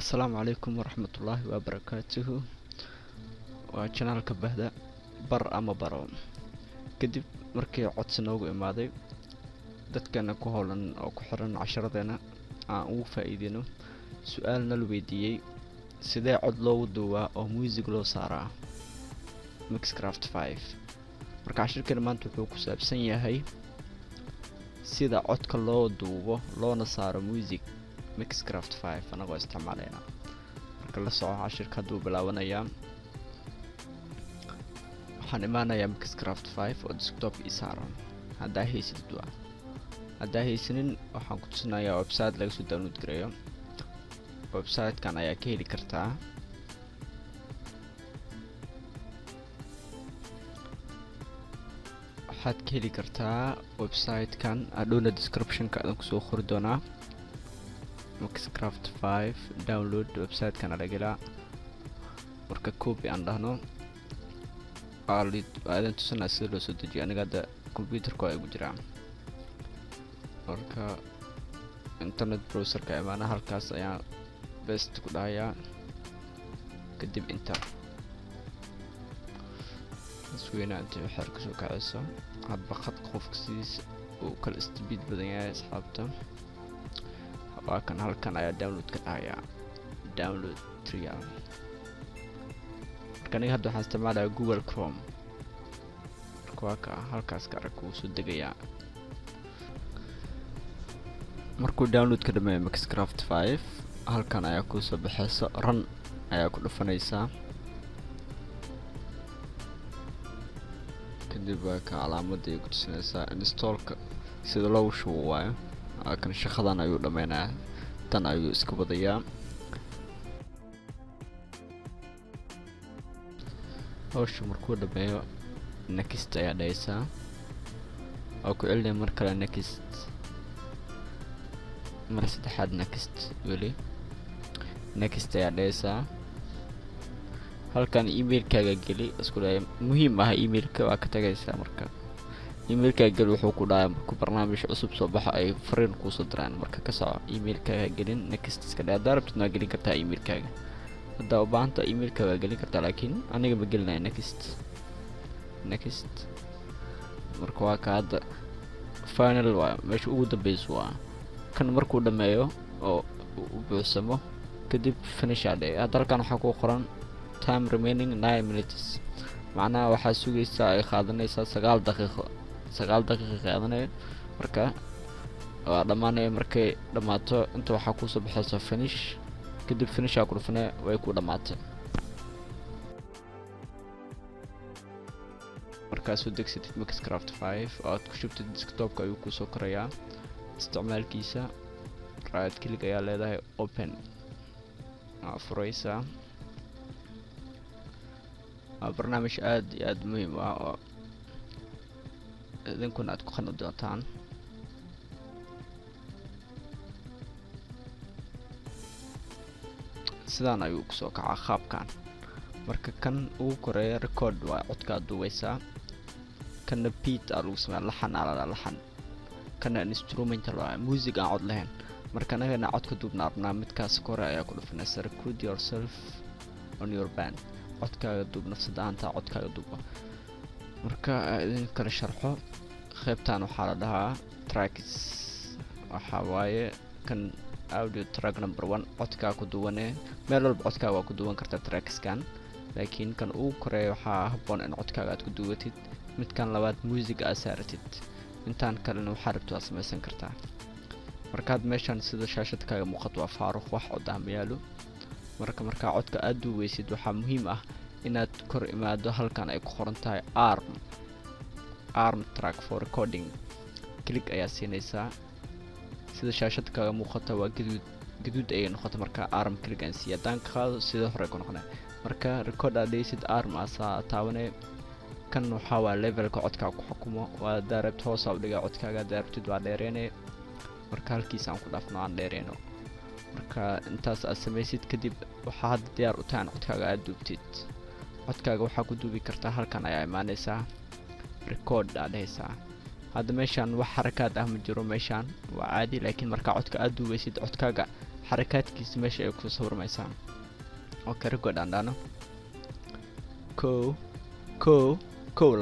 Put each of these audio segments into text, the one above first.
السلام عليكم ورحمة الله وبركاته. وشانالka bahda bar ama baro kadib markii codsi noogu imaaday dadkana ku howlan oo ku xiran casharadeena aan ugu faa'iideyno su'aalna la weydiiyay sidee cod loogu duubaa oo music loo saaraa Mixcraft 5 marka cashirkan maanta wuxuu ku saabsan yahay sida codka loo duubo loona saaro music Mixcraft 5 anagoo isticmaalayna marka la soo cashirka haduu bilaabanaya waxaan imaanayaa Mixcraft 5 oo desktop ii saaran haddaa haysanin waxaan ku tusinayaa website laga soo download gareeyo website-kan ayaa ka heli kartaa waxaad ka heli kartaa website-kan adhoona description-ka aan kusoo qori doonaa Mixcraft 5 download website-kan adagila marka copy aan dhahno aadan tusanaa sida loo soo dejiyo aniga hadda computerka ay ugu jiraan marka internet browser-ka imaana halkaas ayaan best ku dhahayaa kadib enter isweyna inta waxaad ku soo kacayso hadba khad qofka sidiisa uu kala speed badan yahay asxaabta waa kan halkan ayaa download ka dhahayaa download trial marka aniga hadda waxaan isticmaalayaa Google Chrome marka halkaas ka arag uu soo degayaa markuu download ka dhameeyo Mixcraft 5 halkan ayaa ku soo baxaysa run ayaa ku dhufanaysaa kadib waa ka calaamadda ay ku tusinaysaa installka sida loogu shubo waayo kan shaqadan ayuu dhameynayaa tan ayuu iska wadayaa hawsha markuu dhameeyo next ayaa dhaysaa oo ku celinaya mar kale next mar saddexaad next weli next ayaa dhaysaa halkan emailkaaga geli isku dhahay muhiim ah emailka waa ka tagaysaa marka emailkaaga geli wuxuu ku dhahay markuu barnaamij cusub soo baxo ay fariin ku soo diraan marka ka soco emailkaaga gelin next iska dhahay haddaad rabtid waa gelin kartaa emailkaaga haddaa u baahanta emailkaaga waa gelin kartaa laakiin aniga ma gelinayo next marka waa ka hadda final waa meesha ugu dambeyso waa kan markuu dhameeyo oo u buuxsamo kadib finish ade hadda halkan waxaa ku qoran time remaining 9 minutes macnaha waxaa sugaysaa ay qaadanaysaa 9 daqiiqo qaadanaya marka waa dhamaanaya markay dhamaato inta waxaa ku soo baxaysa finish kadib finish aa ku dhufanay way ku dhamaatay markaas u degsatid Mixcraft 5 oo aad ku shubtid desktop-ka ayuu ku soo korayaa isticmaalkiisa right click ayaa leedahay open furaysaa barnaamij aad iyo aad muhiim ah oo idinkuna aad ku qani doontaan sidaan ayuu ku soo kacaa qaabkan marka kan ugu koreeya record waa codka duubeysaa kana beat aa lagu sameeyaa laxan kana instrumental waa music aan cod lahayn marka anagana codka duubna rabnaa midkaas kore ayaa ku dhufanaysa record yourself on your band codkaaga duub nafsadaanta codkaaga duuba marka idin kala sharxo qaybtan waxaa la dhahaa tracks waxa waaye kan audio track number 1 codkaa ku duwane meel walba codkaaga waa ku duwan kartaa trackskan laakiin kan ugu koreeya waxaa habboon in codkaaga aad ku duwatid midkan labaad music aad saaratid intaan kalena waxaa rabto aad samaysan kartaa markaad meeshan sida shaashadkaaga muuqato waa faaruq wax cod ah ma yaalo markaa codka aad duubeysid waxaa muhiim ah inaad kor imaado halkan ay ku qoran tahay arm track for recording click ayaa siinaysaa sida shaashadkaaga muuqata waa gaduud ayay noqota markaa arm click aan siiya haddaan ka qaado sida hore ku noqonay marka record aad dhaysid arm aasaa taabanay kan waxaa waa levelka codkaaga ku xukumo waa daarabta hoos u dhigaa codkaaga daarabtid waa dheereynay marka halkiisa aan ku dhaafno aan dheereyno marka intaas aad samaysid kadib waxaa hadda diyaar u tahay codkaaga aad duubtid codkaaga waxaa ku duubi kartaa halkan ayaa imaanaysaa record aad dhahaysaa hadda meeshan wax xarakaad ah ma jiro meeshan waa caadi laakiin marka codka aad duubeysid codkaaga xarakaadkiisa meesha ay ku sawirmaysaa. Okay, record aan dhahno kow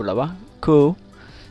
laba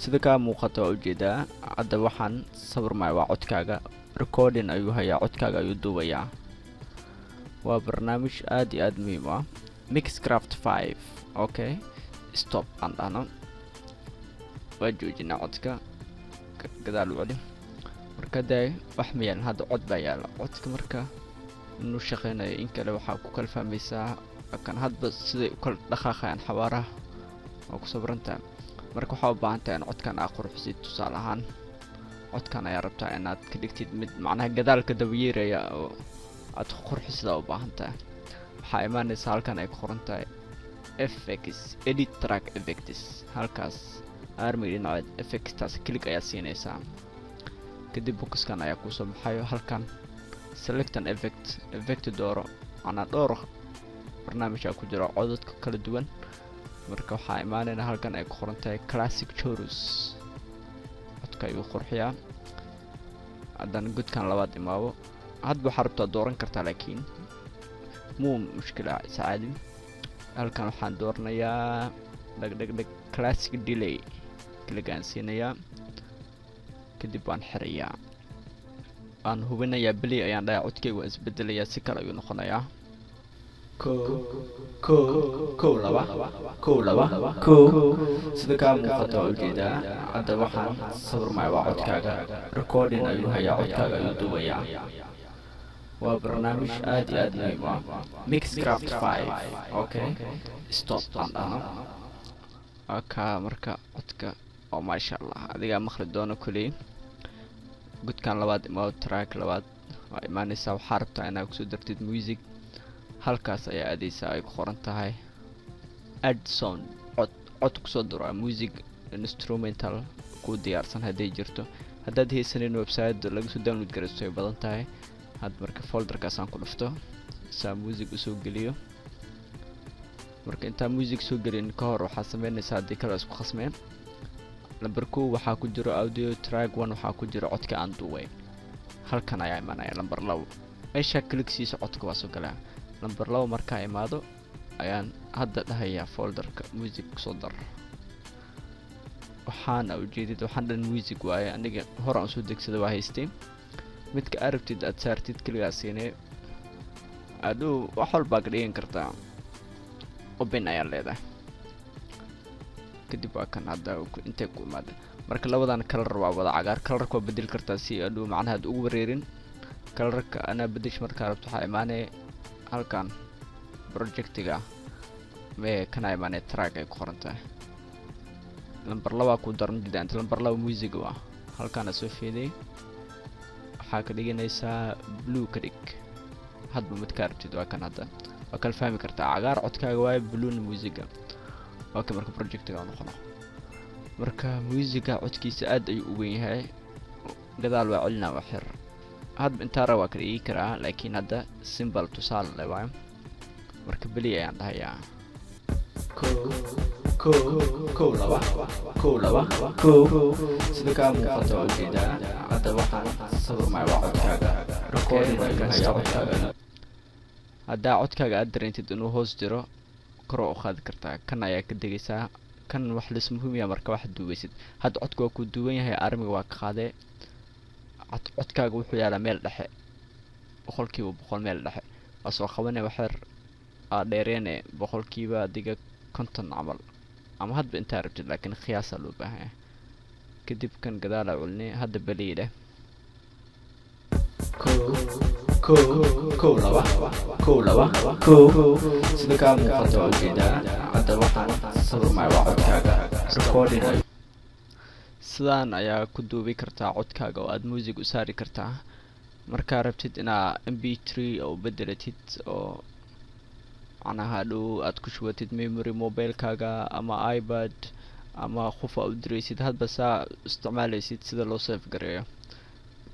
sida kaa muuqata waa ujeedaa. hadda waxaan sawirmaya waa codkaaga, recording ayuu hayaa, codkaaga ayuu duubayaa. waa barnaamij aad iyo aad muhiim u ah. Mixcraft 5. okay, stop aan dhahno, waa joojinaa codka, gadaal u celi. marka dee wax ma yaalan, hadda cod baa yaala. codka marka inuu shaqeynayo in kale waxaa ku kala fahmaysaa kan hadba siday u kala dhaqaaqayaan xawaaraha waa ku sabrantaa. marka waxaa u baahan tahay in codkan aa qurxisid. tusaale ahaan codkan ayaa rabtaa inaad ka dhigtid mid macnaha gadaalka dabayeeraya oo aad qurxisida u baahan tahay. waxaa imaanaysa halkan ay ku qoran tahay effects, edit track effects. halkaas armiga dhinaceed effectstaas click ayaa siinaysaa. kadib boxkan ayaa kusoo baxayo. halkan select an effect dooro. macnaa dhowr barnaamijaa ku jira codadka kala duwan. marka waxaa imaanayna halkan ay ku qoran tahay classic chorus. codka ayuu qurxiyaa. haddana godkan labaad imaabo. hadba waxaa rabtaa dooran kartaa, laakiin muu mushkila sacaadi. halkan waxaan dooranayaa dheg classic delay, kligaan siinayaa. kadib waan xirayaa, waan hubinayaa beli ayaan dhahay. codkayga waa isbedelayaa, si kale ayuu noqonayaa. kow laba sida kaa muuqata waa ujeedaa. hadda waxaan sawirmaya waa codkaaga, recording ayuu hayaa, codkaaga ayuu duubayaa. waa barnaamij aad iyo aad muhiim u ah. Mixcraft 5. okay, stop aan dhahno. kaa marka codka oo maasha allah adigaa maqli doono kuley. godkan labaad imaado, track labaad waa imaanaysaa. waxaa rabtaa inaad kusoo dartid music. halkaas ayaa aadaysaa ay ku qoran tahay add sound, cod kusoo daro music instrumental ku diyaarsan hadday jirto. haddaad haysanin website laga soo download garaysto way badan tahay. had marka folderkaas aan ku dhufto saa music usoo geliyo. marka intaa music soo gelin ka hor waxaa sameynaysaa haddii kale isku khasmeen. number 2 waxaa ku jiro audio track 1 waxaa ku jiro codka aan duubay. halkan ayaa imaanaya number 2. meesha click siiso codka waa soo galaa. number 2 markaa imaado ayaan hadda dhahayaa folderka music soo dar. waxaana ujeedid waxaan dhan music waaye, aniga hore aan soo degsada waa haystay. midka arabtid aad saartid kaligaa siinee. aduu wax walbaa ka dhigan kartaa. open ayaa leedahay. kadib waa kan hadda intay ku imaada. marka labadan kalar waa wada cagaar. kalarka waa bedeli kartaa si aduu macnaha aad ugu wareerin. kalarka anaa bedesho markaa rabto waxaa imaanaya halkan projectiga mee kana imaanaya track ay ku qoran tahay. number 2 ku daran jidaan. number 2 music waa halkaana soo feeday. waxaa ka dhiganaysaa blue ka dhig. hadba mid ka rabtid waa kan hadda waa kala fahmi kartaa. cagaar codkaaga waaye, blue musiga. okay, marka projectiga noqono. marka musiga codkiisa aad ayuu u weyn yahay. gadaal waa celinaa wax yar. hadba intaa waa ka dhigi karaa, laakiin hadda simple tusaale leh waaye. marka beli ayaan dhahayaa kow laba sida kaa muuqata waa ujeedaa. hadda waxaan sawirmaya waa codkaaga, recording ayuu hayaa, codkaaga. haddaa codkaaga aad dareentid inuu hoos jiro kor u qaadi kartaa. kan ayaa ka degaysaa. kan wax lis muhiim ah marka wax duubaysid. hadda codka waa ku duuban yahay, armiga waa ka qaadee. codkaaga wuxuu yaalaa meel dhexe, 100% meel dhexe. waa soo qabanaya wax yar aa dheereene 100% adiga 50 camal, ama hadba intaa rabtid, laakiin qiyaasaa loo baahan yahay. kadib kan gadaala culnay. hadda beli leh kow laba sida kaa muuqata waa ujeedaa. hadda waxaan sawirmaya waa codkaaga, recording sidaan ayaa ku duubi kartaa codkaaga oo aad music u saari kartaa. markaa rabtid inaa mp3 oo bedelatid oo macnaha dhow aad ku shubatid memory mobilekaaga ama ipad ama qof aad u diraysid, hadba saa isticmaalaysid sida loo save gareeyo.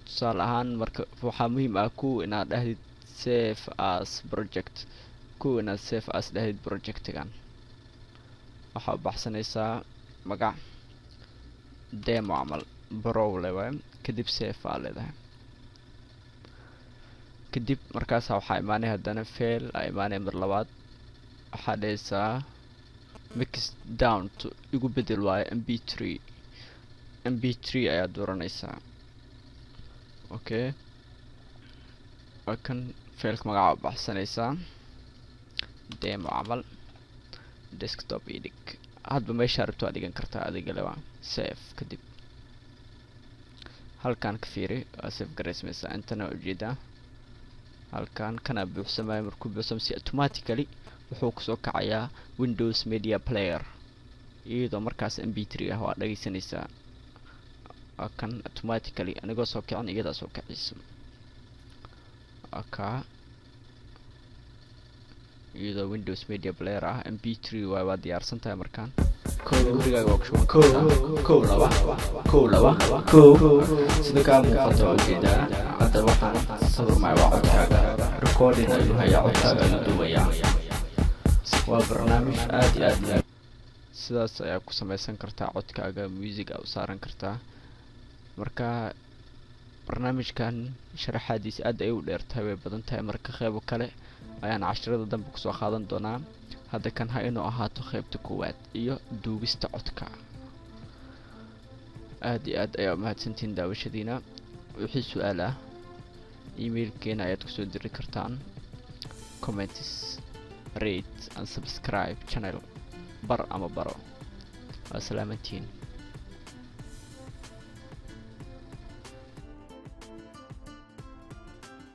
tusaale ahaan marka waxaa muhiim ah inaad dhahdid save as project. inaad save as dhahdid projectigan. waxaa u baxsanaysaa magac demo camal brow leewaay. kadib save aa leedahay. kadib markaas waxaa imaanay haddana fail aa imaanay mar labaad waxaa dhehaysaa mix down to igu bedel waayo mp3 ayaa dooranaysaa okay waa kan failka magaca baxsanaysaa demo camal desktop idig hadba meesha rabto aad dhigan kartaa adiga lewa save kadib halkan ka fiiri waa save garaysmaysaa intana ujeedaa halkan kana buuxsamay markuu buuxsamo si automatically wuxuu kusoo kacayaa Windows Media Player iyadoo markaas mp3 ah waa dhageysanaysaa kan automatically anigoo soo kicin iyada soo kacayso iyadoo Windows Media Player ah mp3 waa diyaarsan tahay markaan gurigaaga waa kushuban sida kaa muuqato ujeedaa hadda waxaan sawirmay waa codkaaga recording ayuu hayaa codkaaga la duubayaa waa barnaamij aad iyo aad sidaas ayaa ku samaysan kartaa codkaaga music u saaran kartaa marka barnaamijkan sharaxaadiisa aad ay u dheertahay way badan tahay marka qaybo kale ayaan casharada dambe kusoo qaadan doonaa hadda kan ha inuu ahaato qaybta koowaad iyo duubista codka aad iyo aad ayaa mahadsantiin daawashadiina wixii su'aal ah emailkeena ayaad kusoo diri kartaan comments rate and subscribe channel bar ama baro waa salaamantiin